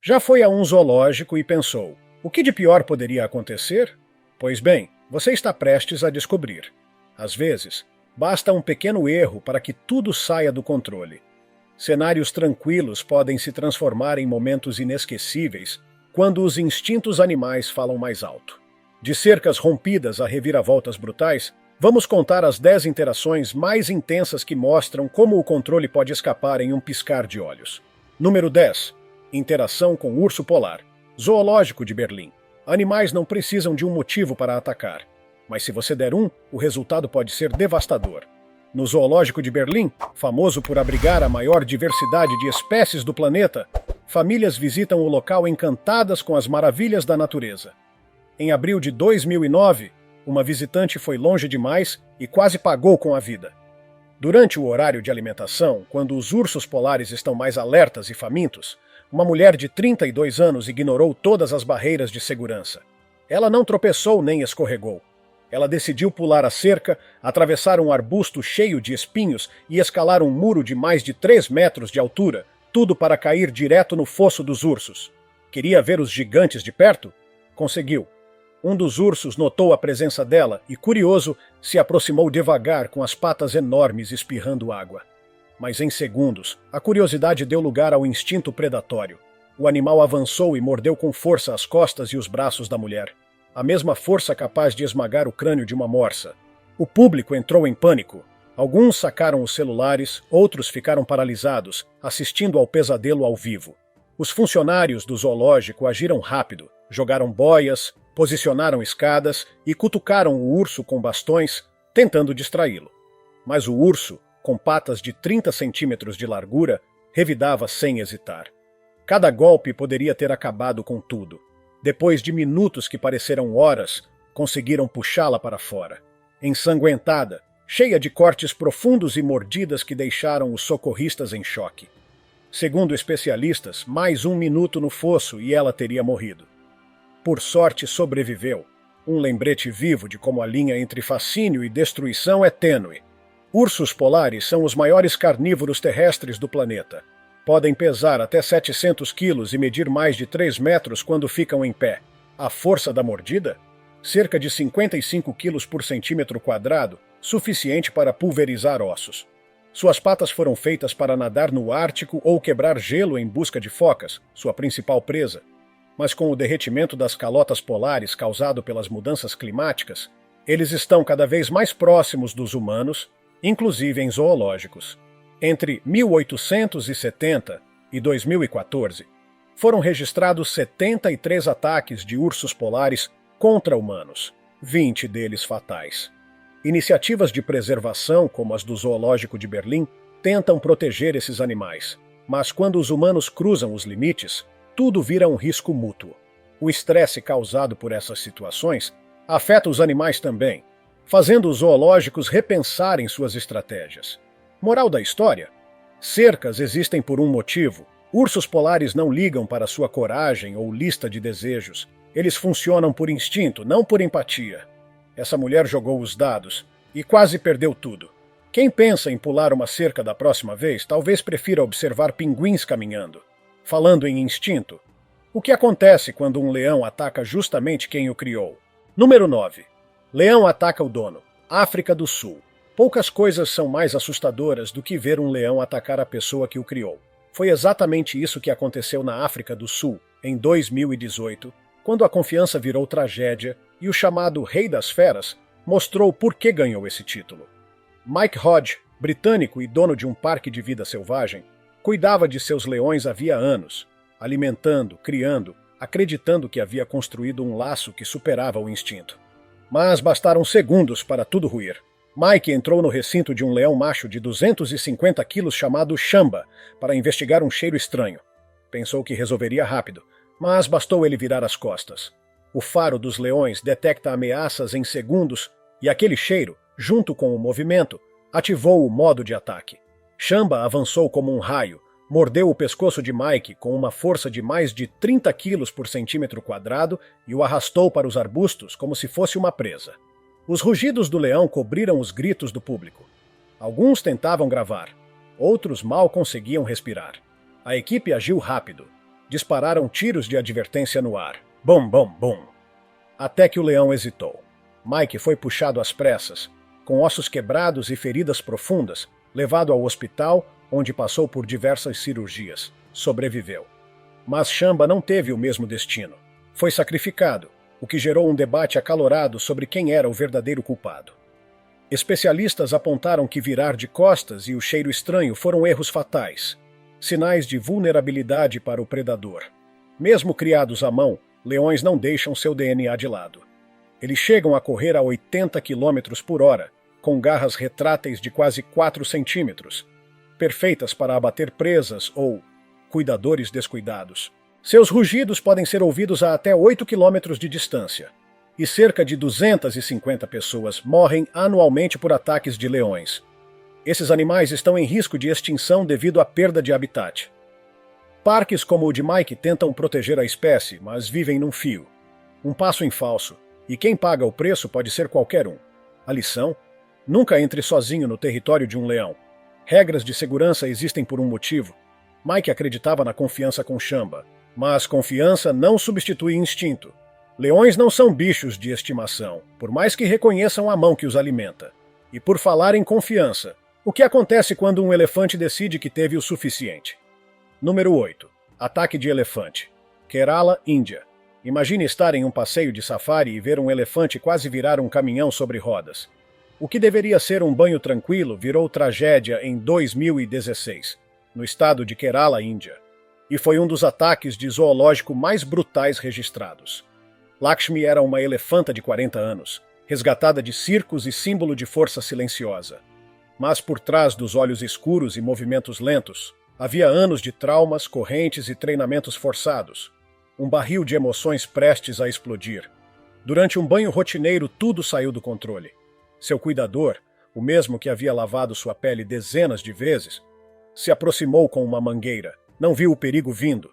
Já foi a um zoológico e pensou: o que de pior poderia acontecer? Pois bem, você está prestes a descobrir. Às vezes, basta um pequeno erro para que tudo saia do controle. Cenários tranquilos podem se transformar em momentos inesquecíveis quando os instintos animais falam mais alto. De cercas rompidas a reviravoltas brutais, vamos contar as 10 interações mais intensas que mostram como o controle pode escapar em um piscar de olhos. Número 10. Interação com urso polar. Zoológico de Berlim. Animais não precisam de um motivo para atacar. Mas se você der um, o resultado pode ser devastador. No Zoológico de Berlim, famoso por abrigar a maior diversidade de espécies do planeta, famílias visitam o local encantadas com as maravilhas da natureza. Em abril de 2009, uma visitante foi longe demais e quase pagou com a vida. Durante o horário de alimentação, quando os ursos polares estão mais alertas e famintos, uma mulher de 32 anos ignorou todas as barreiras de segurança. Ela não tropeçou nem escorregou. Ela decidiu pular a cerca, atravessar um arbusto cheio de espinhos e escalar um muro de mais de 3 metros de altura, tudo para cair direto no fosso dos ursos. Queria ver os gigantes de perto? Conseguiu. Um dos ursos notou a presença dela e, curioso, se aproximou devagar com as patas enormes espirrando água. Mas em segundos, a curiosidade deu lugar ao instinto predatório. O animal avançou e mordeu com força as costas e os braços da mulher. A mesma força capaz de esmagar o crânio de uma morsa. O público entrou em pânico. Alguns sacaram os celulares, outros ficaram paralisados, assistindo ao pesadelo ao vivo. Os funcionários do zoológico agiram rápido, jogaram boias, posicionaram escadas e cutucaram o urso com bastões, tentando distraí-lo. Mas o urso, com patas de 30 centímetros de largura, revidava sem hesitar. Cada golpe poderia ter acabado com tudo. Depois de minutos que pareceram horas, conseguiram puxá-la para fora. Ensanguentada, cheia de cortes profundos e mordidas que deixaram os socorristas em choque. Segundo especialistas, mais 1 minuto no fosso e ela teria morrido. Por sorte, sobreviveu. Um lembrete vivo de como a linha entre fascínio e destruição é tênue. Ursos polares são os maiores carnívoros terrestres do planeta. Podem pesar até 700 quilos e medir mais de 3 metros quando ficam em pé. A força da mordida? Cerca de 55 quilos por centímetro quadrado, suficiente para pulverizar ossos. Suas patas foram feitas para nadar no Ártico ou quebrar gelo em busca de focas, sua principal presa. Mas com o derretimento das calotas polares causado pelas mudanças climáticas, eles estão cada vez mais próximos dos humanos, inclusive em zoológicos. Entre 1870 e 2014, foram registrados 73 ataques de ursos polares contra humanos, 20 deles fatais. Iniciativas de preservação, como as do Zoológico de Berlim, tentam proteger esses animais, mas quando os humanos cruzam os limites, tudo vira um risco mútuo. O estresse causado por essas situações afeta os animais também, fazendo os zoológicos repensarem suas estratégias. Moral da história? Cercas existem por um motivo. Ursos polares não ligam para sua coragem ou lista de desejos. Eles funcionam por instinto, não por empatia. Essa mulher jogou os dados e quase perdeu tudo. Quem pensa em pular uma cerca da próxima vez, talvez prefira observar pinguins caminhando. Falando em instinto, o que acontece quando um leão ataca justamente quem o criou? Número 9. Leão ataca o dono. África do Sul. Poucas coisas são mais assustadoras do que ver um leão atacar a pessoa que o criou. Foi exatamente isso que aconteceu na África do Sul, em 2018, quando a confiança virou tragédia e o chamado Rei das Feras mostrou por que ganhou esse título. Mike Hodge, britânico e dono de um parque de vida selvagem, cuidava de seus leões havia anos, alimentando, criando, acreditando que havia construído um laço que superava o instinto. Mas bastaram segundos para tudo ruir. Mike entrou no recinto de um leão macho de 250 quilos chamado Shamba para investigar um cheiro estranho. Pensou que resolveria rápido, mas bastou ele virar as costas. O faro dos leões detecta ameaças em segundos e aquele cheiro, junto com o movimento, ativou o modo de ataque. Shamba avançou como um raio, mordeu o pescoço de Mike com uma força de mais de 30 quilos por centímetro quadrado e o arrastou para os arbustos como se fosse uma presa. Os rugidos do leão cobriram os gritos do público. Alguns tentavam gravar, outros mal conseguiam respirar. A equipe agiu rápido. dispararam tiros de advertência no ar. Bum, bum, bum. Até que o leão hesitou. Mike foi puxado às pressas, com ossos quebrados e feridas profundas, levado ao hospital, onde passou por diversas cirurgias. Sobreviveu. Mas Shamba não teve o mesmo destino. Foi sacrificado, o que gerou um debate acalorado sobre quem era o verdadeiro culpado. Especialistas apontaram que virar de costas e o cheiro estranho foram erros fatais, sinais de vulnerabilidade para o predador. Mesmo criados à mão, leões não deixam seu DNA de lado. Eles chegam a correr a 80 km por hora, com garras retráteis de quase 4 centímetros, perfeitas para abater presas ou cuidadores descuidados. Seus rugidos podem ser ouvidos a até 8 km de distância, e cerca de 250 pessoas morrem anualmente por ataques de leões. Esses animais estão em risco de extinção devido à perda de habitat. Parques como o de Mike tentam proteger a espécie, mas vivem num fio. Um passo em falso, e quem paga o preço pode ser qualquer um. A lição? Nunca entre sozinho no território de um leão. Regras de segurança existem por um motivo. Mike acreditava na confiança com Shamba, mas confiança não substitui instinto. Leões não são bichos de estimação, por mais que reconheçam a mão que os alimenta. E por falar em confiança, o que acontece quando um elefante decide que teve o suficiente? Número 8. Ataque de elefante. Kerala, Índia. Imagine estar em um passeio de safari e ver um elefante quase virar um caminhão sobre rodas. O que deveria ser um banho tranquilo virou tragédia em 2016, no estado de Kerala, Índia. E foi um dos ataques de zoológico mais brutais registrados. Lakshmi era uma elefanta de 40 anos, resgatada de circos e símbolo de força silenciosa. Mas por trás dos olhos escuros e movimentos lentos, havia anos de traumas, correntes e treinamentos forçados. Um barril de emoções prestes a explodir. Durante um banho rotineiro, tudo saiu do controle. Seu cuidador, o mesmo que havia lavado sua pele dezenas de vezes, se aproximou com uma mangueira. Não viu o perigo vindo.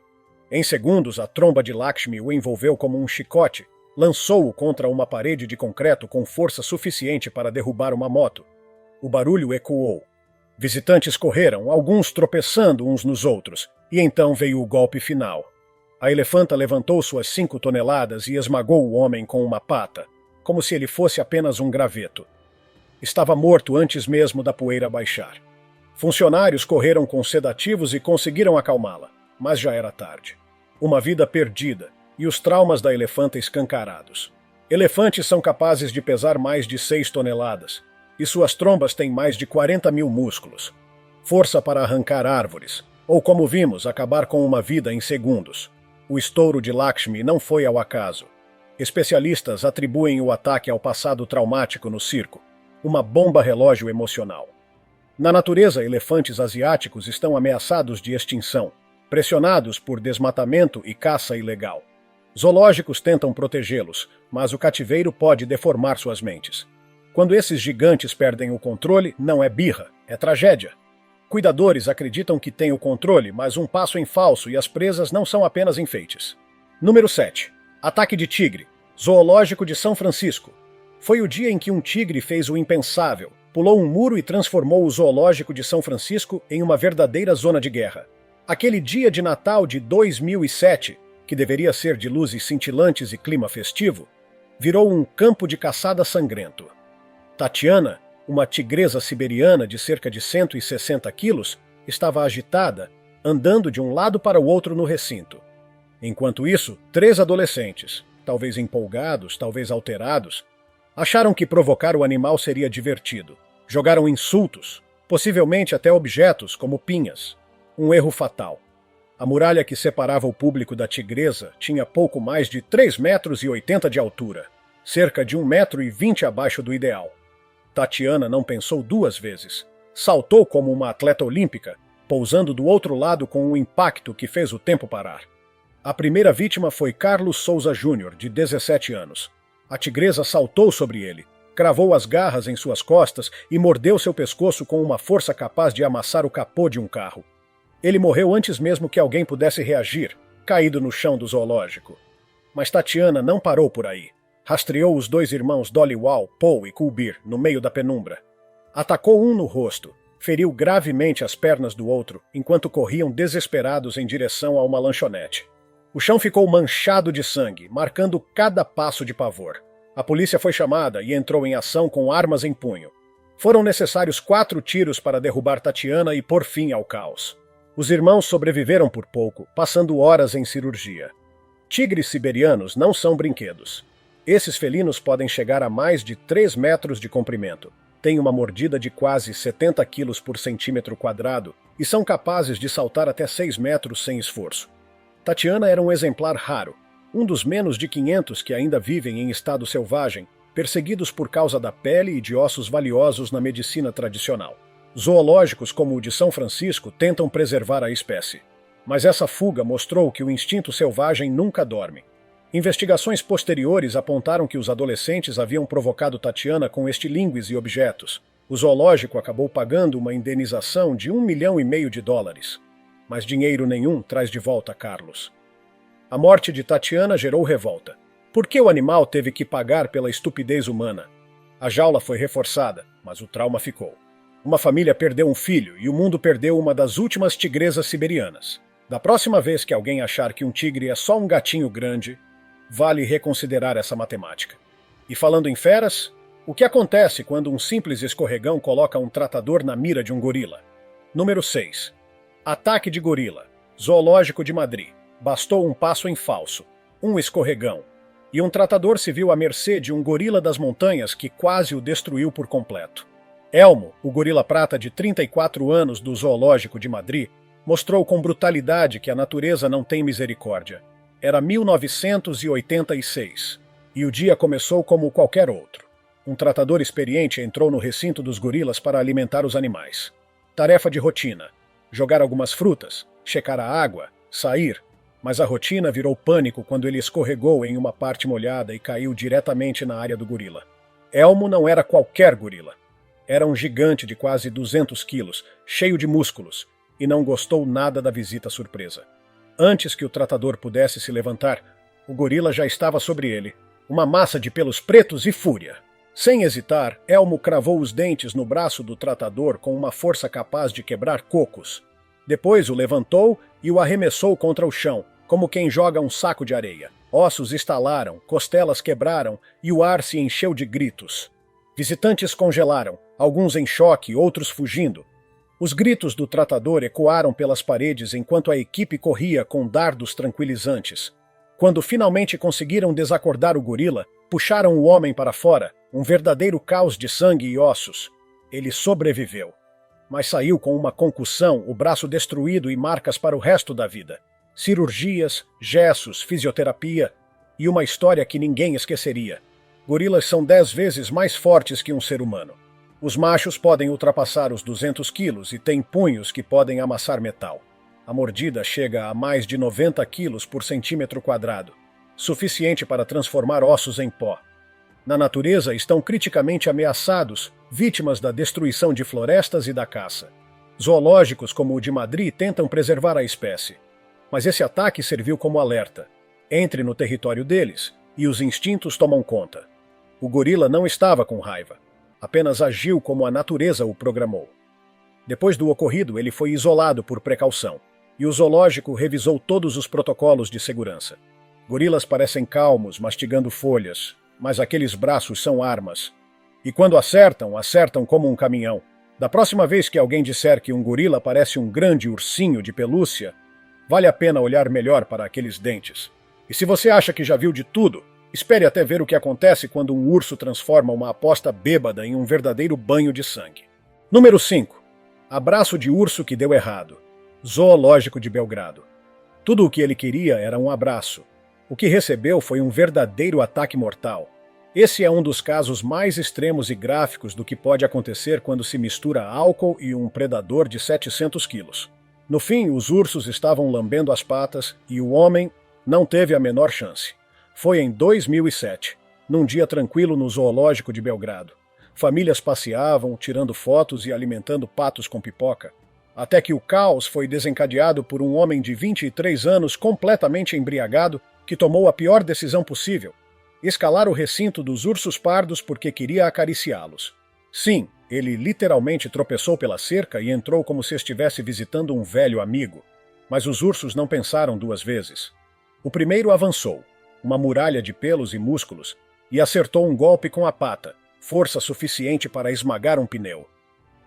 Em segundos, a tromba de Lakshmi o envolveu como um chicote, lançou-o contra uma parede de concreto com força suficiente para derrubar uma moto. O barulho ecoou. Visitantes correram, alguns tropeçando uns nos outros, e então veio o golpe final. A elefanta levantou suas 5 toneladas e esmagou o homem com uma pata, como se ele fosse apenas um graveto. Estava morto antes mesmo da poeira baixar. Funcionários correram com sedativos e conseguiram acalmá-la, mas já era tarde. Uma vida perdida e os traumas da elefanta escancarados. Elefantes são capazes de pesar mais de 6 toneladas, e suas trombas têm mais de 40 mil músculos. Força para arrancar árvores, ou como vimos, acabar com uma vida em segundos. O estouro de Lakshmi não foi ao acaso. Especialistas atribuem o ataque ao passado traumático no circo, uma bomba relógio emocional. Na natureza, elefantes asiáticos estão ameaçados de extinção, pressionados por desmatamento e caça ilegal. Zoológicos tentam protegê-los, mas o cativeiro pode deformar suas mentes. Quando esses gigantes perdem o controle, não é birra, é tragédia. Cuidadores acreditam que têm o controle, mas um passo em falso e as presas não são apenas enfeites. Número 7. Ataque de tigre. Zoológico de São Francisco. Foi o dia em que um tigre fez o impensável, pulou um muro e transformou o zoológico de São Francisco em uma verdadeira zona de guerra. Aquele dia de Natal de 2007, que deveria ser de luzes cintilantes e clima festivo, virou um campo de caçada sangrento. Tatiana, uma tigresa siberiana de cerca de 160 quilos, estava agitada, andando de um lado para o outro no recinto. Enquanto isso, 3 adolescentes, talvez empolgados, talvez alterados, acharam que provocar o animal seria divertido. Jogaram insultos, possivelmente até objetos como pinhas. Um erro fatal. A muralha que separava o público da tigresa tinha pouco mais de 3,80 metros de altura, cerca de 1,20 metro abaixo do ideal. Tatiana não pensou 2 vezes. Saltou como uma atleta olímpica, pousando do outro lado com um impacto que fez o tempo parar. A primeira vítima foi Carlos Souza Júnior, de 17 anos. A tigresa saltou sobre ele, cravou as garras em suas costas e mordeu seu pescoço com uma força capaz de amassar o capô de um carro. Ele morreu antes mesmo que alguém pudesse reagir, caído no chão do zoológico. Mas Tatiana não parou por aí. Rastreou os 2 irmãos Dholiwal, Paul e Kulbir, no meio da penumbra. Atacou um no rosto, feriu gravemente as pernas do outro, enquanto corriam desesperados em direção a uma lanchonete. O chão ficou manchado de sangue, marcando cada passo de pavor. A polícia foi chamada e entrou em ação com armas em punho. Foram necessários 4 tiros para derrubar Tatiana e pôr fim ao caos. Os irmãos sobreviveram por pouco, passando horas em cirurgia. Tigres siberianos não são brinquedos. Esses felinos podem chegar a mais de 3 metros de comprimento, têm uma mordida de quase 70 quilos por centímetro quadrado e são capazes de saltar até 6 metros sem esforço. Tatiana era um exemplar raro, um dos menos de 500 que ainda vivem em estado selvagem, perseguidos por causa da pele e de ossos valiosos na medicina tradicional. Zoológicos como o de São Francisco tentam preservar a espécie. Mas essa fuga mostrou que o instinto selvagem nunca dorme. Investigações posteriores apontaram que os adolescentes haviam provocado Tatiana com estilingues e objetos. O zoológico acabou pagando uma indenização de US$ 1,5 milhão. Mas dinheiro nenhum traz de volta Carlos. A morte de Tatiana gerou revolta. Por que o animal teve que pagar pela estupidez humana? A jaula foi reforçada, mas o trauma ficou. Uma família perdeu um filho e o mundo perdeu uma das últimas tigresas siberianas. Da próxima vez que alguém achar que um tigre é só um gatinho grande, vale reconsiderar essa matemática. E falando em feras, o que acontece quando um simples escorregão coloca um tratador na mira de um gorila? Número 6. Ataque de gorila. Zoológico de Madrid. Bastou um passo em falso, um escorregão, e um tratador se viu à mercê de um gorila das montanhas que quase o destruiu por completo. Elmo, o gorila prata de 34 anos do Zoológico de Madrid, mostrou com brutalidade que a natureza não tem misericórdia. Era 1986, e o dia começou como qualquer outro. Um tratador experiente entrou no recinto dos gorilas para alimentar os animais. Tarefa de rotina: jogar algumas frutas, checar a água, sair. Mas a rotina virou pânico quando ele escorregou em uma parte molhada e caiu diretamente na área do gorila. Elmo não era qualquer gorila. Era um gigante de quase 200 quilos, cheio de músculos, e não gostou nada da visita surpresa. Antes que o tratador pudesse se levantar, o gorila já estava sobre ele, uma massa de pelos pretos e fúria. Sem hesitar, Elmo cravou os dentes no braço do tratador com uma força capaz de quebrar cocos. Depois o levantou e o arremessou contra o chão, como quem joga um saco de areia. Ossos estalaram, costelas quebraram e o ar se encheu de gritos. Visitantes congelaram, alguns em choque, outros fugindo. Os gritos do tratador ecoaram pelas paredes enquanto a equipe corria com dardos tranquilizantes. Quando finalmente conseguiram desacordar o gorila, puxaram o homem para fora, um verdadeiro caos de sangue e ossos. Ele sobreviveu, mas saiu com uma concussão, o braço destruído e marcas para o resto da vida. Cirurgias, gessos, fisioterapia e uma história que ninguém esqueceria. Gorilas são 10 vezes mais fortes que um ser humano. Os machos podem ultrapassar os 200 quilos e têm punhos que podem amassar metal. A mordida chega a mais de 90 quilos por centímetro quadrado, suficiente para transformar ossos em pó. Na natureza estão criticamente ameaçados, vítimas da destruição de florestas e da caça. Zoológicos como o de Madrid tentam preservar a espécie. Mas esse ataque serviu como alerta. Entre no território deles e os instintos tomam conta. O gorila não estava com raiva. Apenas agiu como a natureza o programou. Depois do ocorrido, ele foi isolado por precaução, e o zoológico revisou todos os protocolos de segurança. Gorilas parecem calmos, mastigando folhas, mas aqueles braços são armas. E quando acertam, acertam como um caminhão. Da próxima vez que alguém disser que um gorila parece um grande ursinho de pelúcia, vale a pena olhar melhor para aqueles dentes. E se você acha que já viu de tudo, espere até ver o que acontece quando um urso transforma uma aposta bêbada em um verdadeiro banho de sangue. Número 5. Abraço de urso que deu errado. Zoológico de Belgrado. Tudo o que ele queria era um abraço. O que recebeu foi um verdadeiro ataque mortal. Esse é um dos casos mais extremos e gráficos do que pode acontecer quando se mistura álcool e um predador de 700 quilos. No fim, os ursos estavam lambendo as patas e o homem não teve a menor chance. Foi em 2007, num dia tranquilo no Zoológico de Belgrado. Famílias passeavam, tirando fotos e alimentando patos com pipoca. Até que o caos foi desencadeado por um homem de 23 anos completamente embriagado que tomou a pior decisão possível: escalar o recinto dos ursos pardos porque queria acariciá-los. Sim, ele literalmente tropeçou pela cerca e entrou como se estivesse visitando um velho amigo. Mas os ursos não pensaram 2 vezes. O primeiro avançou, uma muralha de pelos e músculos, e acertou um golpe com a pata, força suficiente para esmagar um pneu.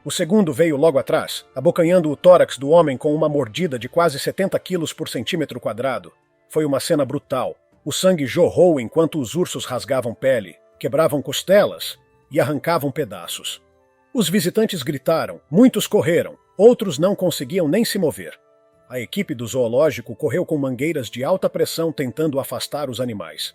O segundo veio logo atrás, abocanhando o tórax do homem com uma mordida de quase 70 quilos por centímetro quadrado. Foi uma cena brutal. O sangue jorrou enquanto os ursos rasgavam pele, quebravam costelas e arrancavam pedaços. Os visitantes gritaram, muitos correram, outros não conseguiam nem se mover. A equipe do zoológico correu com mangueiras de alta pressão tentando afastar os animais.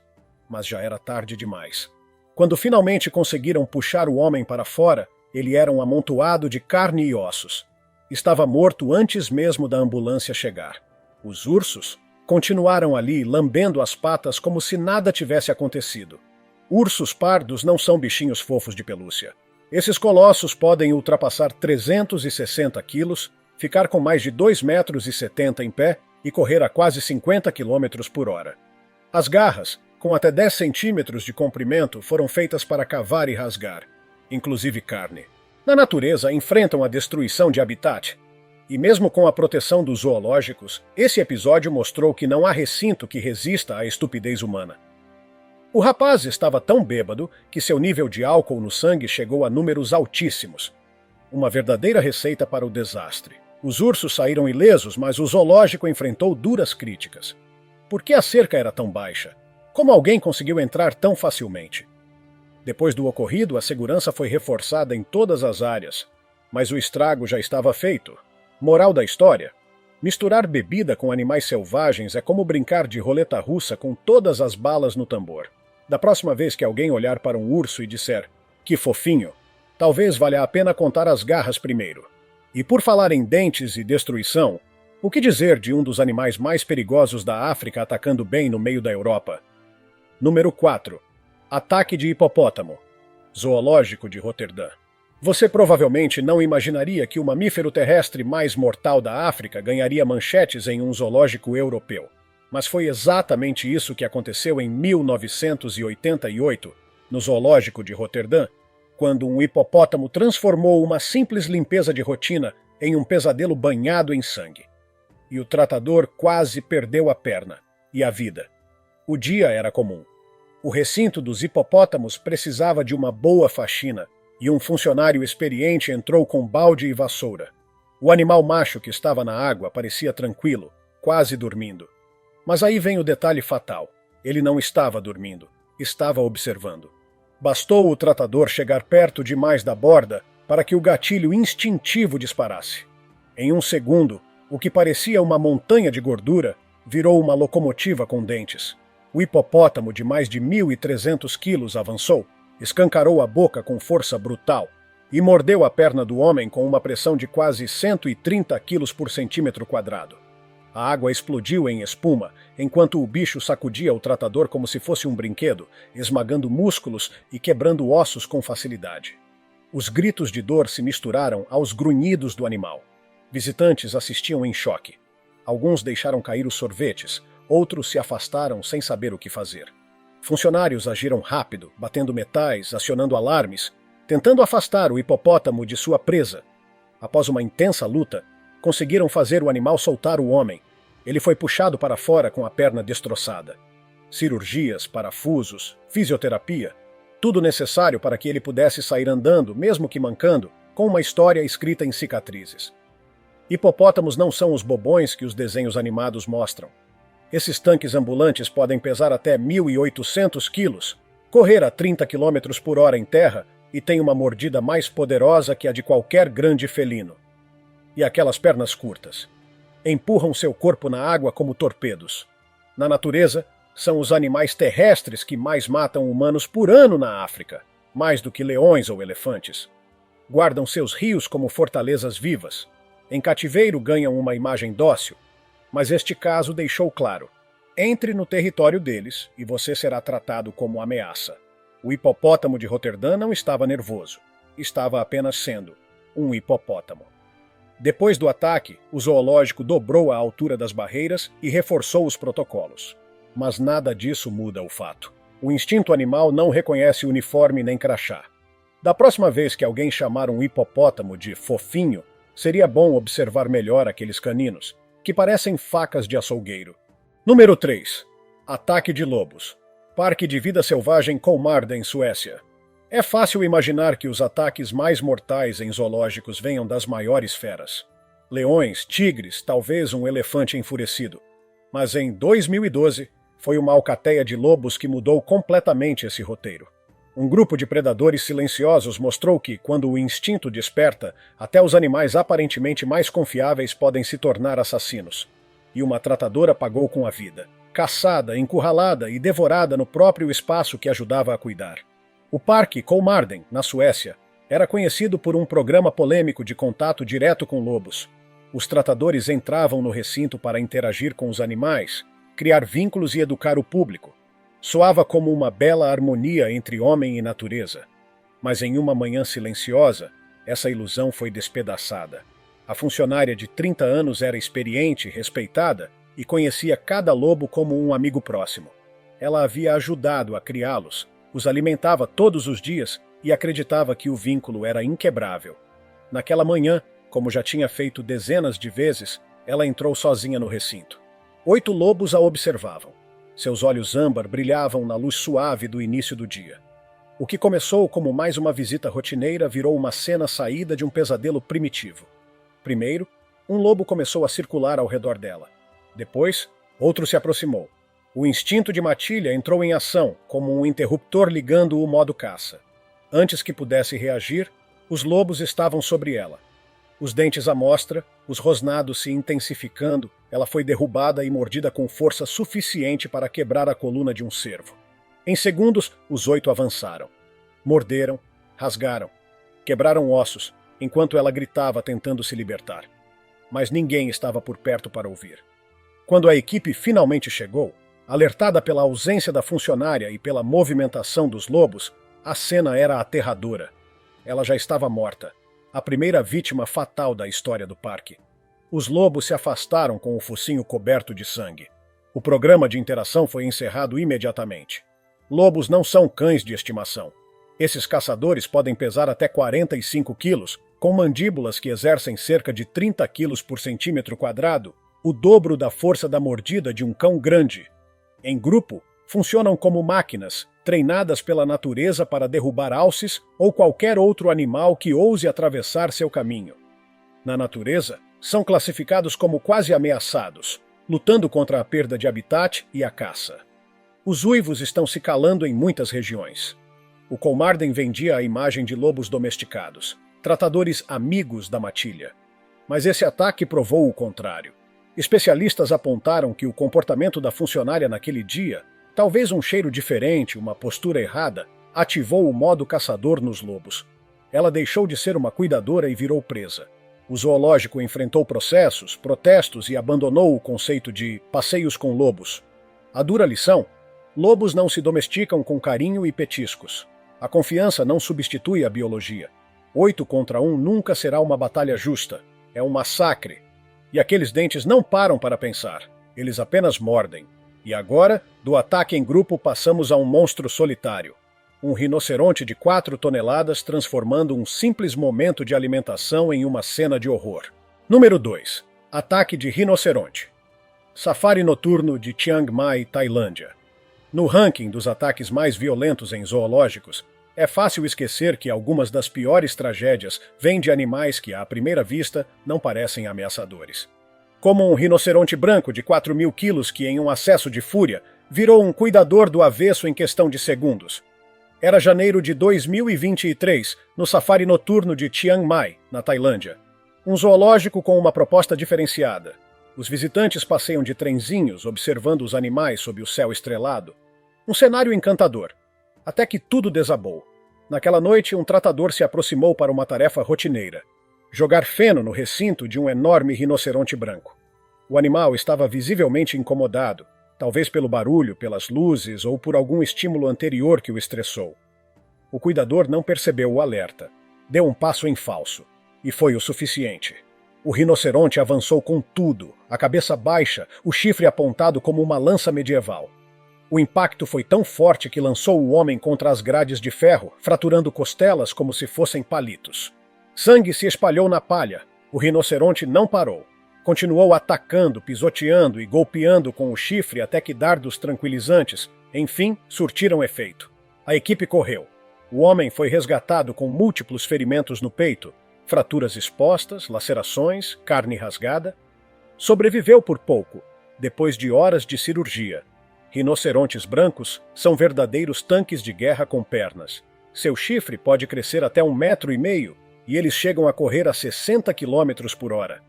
Mas já era tarde demais. Quando finalmente conseguiram puxar o homem para fora, ele era um amontoado de carne e ossos. Estava morto antes mesmo da ambulância chegar. Os ursos continuaram ali, lambendo as patas como se nada tivesse acontecido. Ursos pardos não são bichinhos fofos de pelúcia. Esses colossos podem ultrapassar 360 quilos, ficar com mais de 2,70 metros em pé e correr a quase 50 quilômetros por hora. As garras, com até 10 centímetros de comprimento, foram feitas para cavar e rasgar, inclusive carne. Na natureza, enfrentam a destruição de habitat. E mesmo com a proteção dos zoológicos, esse episódio mostrou que não há recinto que resista à estupidez humana. O rapaz estava tão bêbado que seu nível de álcool no sangue chegou a números altíssimos. Uma verdadeira receita para o desastre. Os ursos saíram ilesos, mas o zoológico enfrentou duras críticas. Por que a cerca era tão baixa? Como alguém conseguiu entrar tão facilmente? Depois do ocorrido, a segurança foi reforçada em todas as áreas, mas o estrago já estava feito. Moral da história: misturar bebida com animais selvagens é como brincar de roleta russa com todas as balas no tambor. Da próxima vez que alguém olhar para um urso e disser, que fofinho, talvez valha a pena contar as garras primeiro. E por falar em dentes e destruição, o que dizer de um dos animais mais perigosos da África atacando bem no meio da Europa? Número 4. Ataque de hipopótamo. Zoológico de Roterdã. Você provavelmente não imaginaria que o mamífero terrestre mais mortal da África ganharia manchetes em um zoológico europeu. Mas foi exatamente isso que aconteceu em 1988, no zoológico de Roterdã, quando um hipopótamo transformou uma simples limpeza de rotina em um pesadelo banhado em sangue. E o tratador quase perdeu a perna e a vida. O dia era comum. O recinto dos hipopótamos precisava de uma boa faxina, e um funcionário experiente entrou com balde e vassoura. O animal macho que estava na água parecia tranquilo, quase dormindo. Mas aí vem o detalhe fatal. Ele não estava dormindo, estava observando. Bastou o tratador chegar perto demais da borda para que o gatilho instintivo disparasse. Em um segundo, o que parecia uma montanha de gordura virou uma locomotiva com dentes. O hipopótamo de mais de 1.300 quilos avançou, escancarou a boca com força brutal e mordeu a perna do homem com uma pressão de quase 130 quilos por centímetro quadrado. A água explodiu em espuma, enquanto o bicho sacudia o tratador como se fosse um brinquedo, esmagando músculos e quebrando ossos com facilidade. Os gritos de dor se misturaram aos grunhidos do animal. Visitantes assistiam em choque. Alguns deixaram cair os sorvetes, outros se afastaram sem saber o que fazer. Funcionários agiram rápido, batendo metais, acionando alarmes, tentando afastar o hipopótamo de sua presa. Após uma intensa luta, conseguiram fazer o animal soltar o homem. Ele foi puxado para fora com a perna destroçada. Cirurgias, parafusos, fisioterapia, tudo necessário para que ele pudesse sair andando, mesmo que mancando, com uma história escrita em cicatrizes. Hipopótamos não são os bobões que os desenhos animados mostram. Esses tanques ambulantes podem pesar até 1.800 quilos, correr a 30 km por hora em terra e têm uma mordida mais poderosa que a de qualquer grande felino. E aquelas pernas curtas. Empurram seu corpo na água como torpedos. Na natureza, são os animais terrestres que mais matam humanos por ano na África, mais do que leões ou elefantes. Guardam seus rios como fortalezas vivas. Em cativeiro ganham uma imagem dócil, mas este caso deixou claro: entre no território deles e você será tratado como ameaça. O hipopótamo de Roterdã não estava nervoso, estava apenas sendo um hipopótamo. Depois do ataque, o zoológico dobrou a altura das barreiras e reforçou os protocolos. Mas nada disso muda o fato. O instinto animal não reconhece uniforme nem crachá. Da próxima vez que alguém chamar um hipopótamo de fofinho, seria bom observar melhor aqueles caninos, que parecem facas de açougueiro. Número 3. Ataque de lobos. Parque de vida selvagem Kolmården, Suécia. É fácil imaginar que os ataques mais mortais em zoológicos venham das maiores feras. Leões, tigres, talvez um elefante enfurecido. Mas em 2012, foi uma alcateia de lobos que mudou completamente esse roteiro. Um grupo de predadores silenciosos mostrou que, quando o instinto desperta, até os animais aparentemente mais confiáveis podem se tornar assassinos. E uma tratadora pagou com a vida, caçada, encurralada e devorada no próprio espaço que ajudava a cuidar. O Parque Kolmården, na Suécia, era conhecido por um programa polêmico de contato direto com lobos. Os tratadores entravam no recinto para interagir com os animais, criar vínculos e educar o público. Soava como uma bela harmonia entre homem e natureza. Mas em uma manhã silenciosa, essa ilusão foi despedaçada. A funcionária de 30 anos era experiente, respeitada e conhecia cada lobo como um amigo próximo. Ela havia ajudado a criá-los, os alimentava todos os dias e acreditava que o vínculo era inquebrável. Naquela manhã, como já tinha feito dezenas de vezes, ela entrou sozinha no recinto. 8 lobos a observavam. Seus olhos âmbar brilhavam na luz suave do início do dia. O que começou como mais uma visita rotineira virou uma cena saída de um pesadelo primitivo. Primeiro, um lobo começou a circular ao redor dela. Depois, outro se aproximou. O instinto de matilha entrou em ação, como um interruptor ligando o modo caça. Antes que pudesse reagir, os lobos estavam sobre ela. Os dentes à mostra, os rosnados se intensificando, ela foi derrubada e mordida com força suficiente para quebrar a coluna de um cervo. Em segundos, os 8 avançaram. Morderam, rasgaram, quebraram ossos, enquanto ela gritava tentando se libertar. Mas ninguém estava por perto para ouvir. Quando a equipe finalmente chegou, alertada pela ausência da funcionária e pela movimentação dos lobos, a cena era aterradora. Ela já estava morta. A primeira vítima fatal da história do parque. Os lobos se afastaram com o focinho coberto de sangue. O programa de interação foi encerrado imediatamente. Lobos não são cães de estimação. Esses caçadores podem pesar até 45 quilos, com mandíbulas que exercem cerca de 30 quilos por centímetro quadrado, o dobro da força da mordida de um cão grande. Em grupo, funcionam como máquinas, treinadas pela natureza para derrubar alces ou qualquer outro animal que ouse atravessar seu caminho. Na natureza, são classificados como quase ameaçados, lutando contra a perda de habitat e a caça. Os uivos estão se calando em muitas regiões. O Kolmården vendia a imagem de lobos domesticados, tratadores amigos da matilha. Mas esse ataque provou o contrário. Especialistas apontaram que o comportamento da funcionária naquele dia, talvez um cheiro diferente, uma postura errada, ativou o modo caçador nos lobos. Ela deixou de ser uma cuidadora e virou presa. O zoológico enfrentou processos, protestos e abandonou o conceito de passeios com lobos. A dura lição: lobos não se domesticam com carinho e petiscos. A confiança não substitui a biologia. 8 contra 1 nunca será uma batalha justa. É um massacre. E aqueles dentes não param para pensar. Eles apenas mordem. E agora, do ataque em grupo passamos a um monstro solitário. Um rinoceronte de 4 toneladas transformando um simples momento de alimentação em uma cena de horror. Número 2. Ataque de rinoceronte. Safari noturno de Chiang Mai, Tailândia. No ranking dos ataques mais violentos em zoológicos, é fácil esquecer que algumas das piores tragédias vêm de animais que, à primeira vista, não parecem ameaçadores. Como um rinoceronte branco de 4.000 quilos que, em um acesso de fúria, virou um cuidador do avesso em questão de segundos. Era janeiro de 2023, no safari noturno de Chiang Mai, na Tailândia. Um zoológico com uma proposta diferenciada. Os visitantes passeiam de trenzinhos, observando os animais sob o céu estrelado. Um cenário encantador. Até que tudo desabou. Naquela noite, um tratador se aproximou para uma tarefa rotineira: jogar feno no recinto de um enorme rinoceronte branco. O animal estava visivelmente incomodado, talvez pelo barulho, pelas luzes ou por algum estímulo anterior que o estressou. O cuidador não percebeu o alerta. Deu um passo em falso. E foi o suficiente. O rinoceronte avançou com tudo, a cabeça baixa, o chifre apontado como uma lança medieval. O impacto foi tão forte que lançou o homem contra as grades de ferro, fraturando costelas como se fossem palitos. Sangue se espalhou na palha. O rinoceronte não parou. Continuou atacando, pisoteando e golpeando com o chifre até que dardos tranquilizantes, enfim, surtiram efeito. A equipe correu. O homem foi resgatado com múltiplos ferimentos no peito, fraturas expostas, lacerações, carne rasgada. Sobreviveu por pouco, depois de horas de cirurgia. Rinocerontes brancos são verdadeiros tanques de guerra com pernas. Seu chifre pode crescer até 1,5 metros e eles chegam a correr a 60 quilômetros por hora.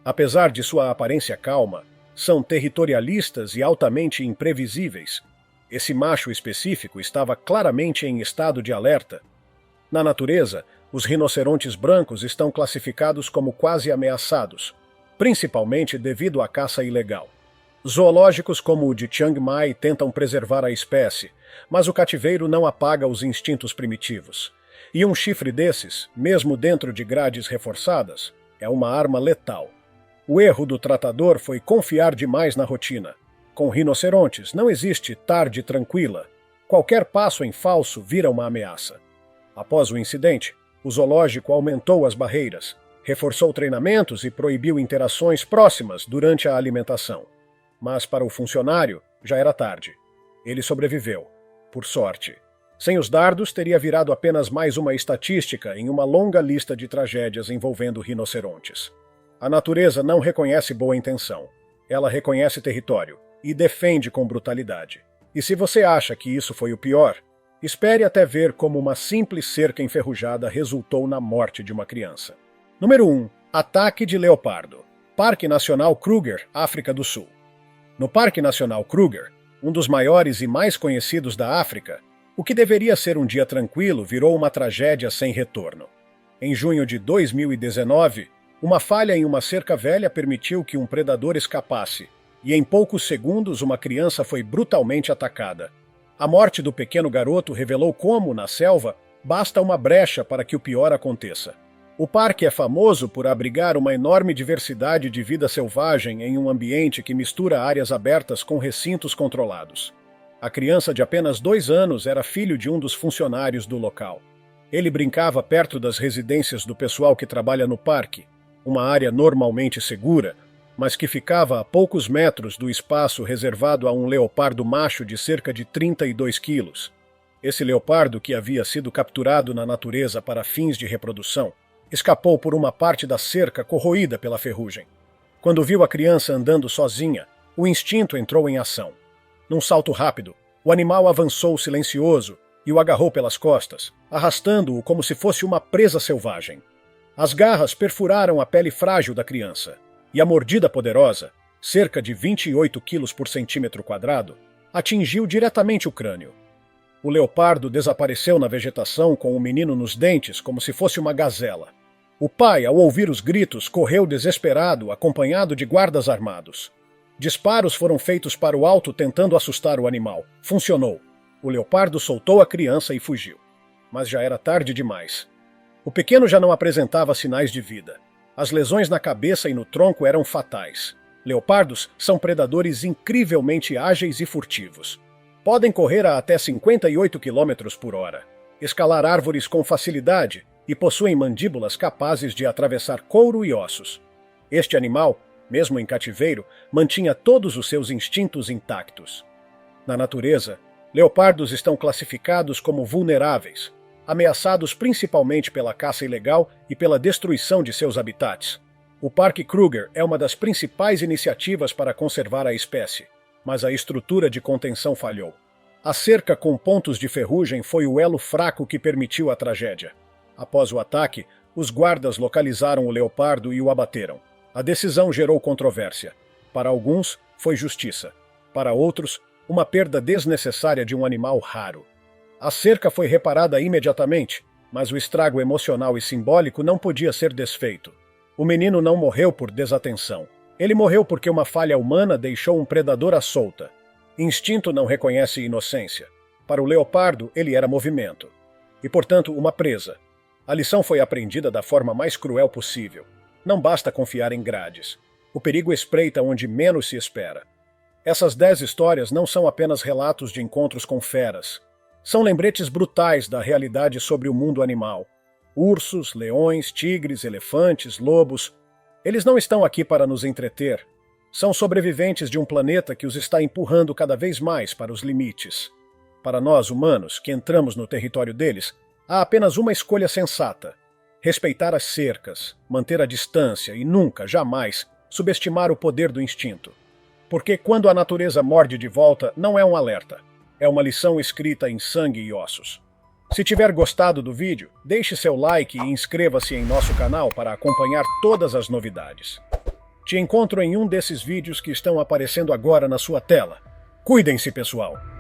Apesar de sua aparência calma, são territorialistas e altamente imprevisíveis. Esse macho específico estava claramente em estado de alerta. Na natureza, os rinocerontes brancos estão classificados como quase ameaçados, principalmente devido à caça ilegal. Zoológicos como o de Chiang Mai tentam preservar a espécie, mas o cativeiro não apaga os instintos primitivos. E um chifre desses, mesmo dentro de grades reforçadas, é uma arma letal. O erro do tratador foi confiar demais na rotina. Com rinocerontes não existe tarde tranquila. Qualquer passo em falso vira uma ameaça. Após o incidente, o zoológico aumentou as barreiras, reforçou treinamentos e proibiu interações próximas durante a alimentação. Mas para o funcionário, já era tarde. Ele sobreviveu, por sorte. Sem os dardos, teria virado apenas mais uma estatística em uma longa lista de tragédias envolvendo rinocerontes. A natureza não reconhece boa intenção. Ela reconhece território e defende com brutalidade. E se você acha que isso foi o pior, espere até ver como uma simples cerca enferrujada resultou na morte de uma criança. Número 1. Ataque de leopardo. Parque Nacional Kruger, África do Sul. No Parque Nacional Kruger, um dos maiores e mais conhecidos da África, o que deveria ser um dia tranquilo virou uma tragédia sem retorno. Em junho de 2019, uma falha em uma cerca velha permitiu que um predador escapasse, e em poucos segundos uma criança foi brutalmente atacada. A morte do pequeno garoto revelou como, na selva, basta uma brecha para que o pior aconteça. O parque é famoso por abrigar uma enorme diversidade de vida selvagem em um ambiente que mistura áreas abertas com recintos controlados. A criança de apenas 2 anos era filho de um dos funcionários do local. Ele brincava perto das residências do pessoal que trabalha no parque, uma área normalmente segura, mas que ficava a poucos metros do espaço reservado a um leopardo macho de cerca de 32 quilos. Esse leopardo, que havia sido capturado na natureza para fins de reprodução, escapou por uma parte da cerca corroída pela ferrugem. Quando viu a criança andando sozinha, o instinto entrou em ação. Num salto rápido, o animal avançou silencioso e o agarrou pelas costas, arrastando-o como se fosse uma presa selvagem. As garras perfuraram a pele frágil da criança, e a mordida poderosa, cerca de 28 quilos por centímetro quadrado, atingiu diretamente o crânio. O leopardo desapareceu na vegetação com o menino nos dentes como se fosse uma gazela. O pai, ao ouvir os gritos, correu desesperado, acompanhado de guardas armados. Disparos foram feitos para o alto tentando assustar o animal. Funcionou. O leopardo soltou a criança e fugiu. Mas já era tarde demais. O pequeno já não apresentava sinais de vida. As lesões na cabeça e no tronco eram fatais. Leopardos são predadores incrivelmente ágeis e furtivos. Podem correr a até 58 km por hora, escalar árvores com facilidade e possuem mandíbulas capazes de atravessar couro e ossos. Este animal, mesmo em cativeiro, mantinha todos os seus instintos intactos. Na natureza, leopardos estão classificados como vulneráveis, ameaçados principalmente pela caça ilegal e pela destruição de seus habitats. O Parque Kruger é uma das principais iniciativas para conservar a espécie, mas a estrutura de contenção falhou. A cerca com pontos de ferrugem foi o elo fraco que permitiu a tragédia. Após o ataque, os guardas localizaram o leopardo e o abateram. A decisão gerou controvérsia. Para alguns, foi justiça. Para outros, uma perda desnecessária de um animal raro. A cerca foi reparada imediatamente, mas o estrago emocional e simbólico não podia ser desfeito. O menino não morreu por desatenção. Ele morreu porque uma falha humana deixou um predador à solta. Instinto não reconhece inocência. Para o leopardo, ele era movimento. E, portanto, uma presa. A lição foi aprendida da forma mais cruel possível. Não basta confiar em grades. O perigo espreita onde menos se espera. Essas 10 histórias não são apenas relatos de encontros com feras. São lembretes brutais da realidade sobre o mundo animal. Ursos, leões, tigres, elefantes, lobos. Eles não estão aqui para nos entreter. São sobreviventes de um planeta que os está empurrando cada vez mais para os limites. Para nós, humanos, que entramos no território deles, há apenas uma escolha sensata: respeitar as cercas, manter a distância e nunca, jamais, subestimar o poder do instinto. Porque quando a natureza morde de volta, não é um alerta. É uma lição escrita em sangue e ossos. Se tiver gostado do vídeo, deixe seu like e inscreva-se em nosso canal para acompanhar todas as novidades. Te encontro em um desses vídeos que estão aparecendo agora na sua tela. Cuidem-se, pessoal!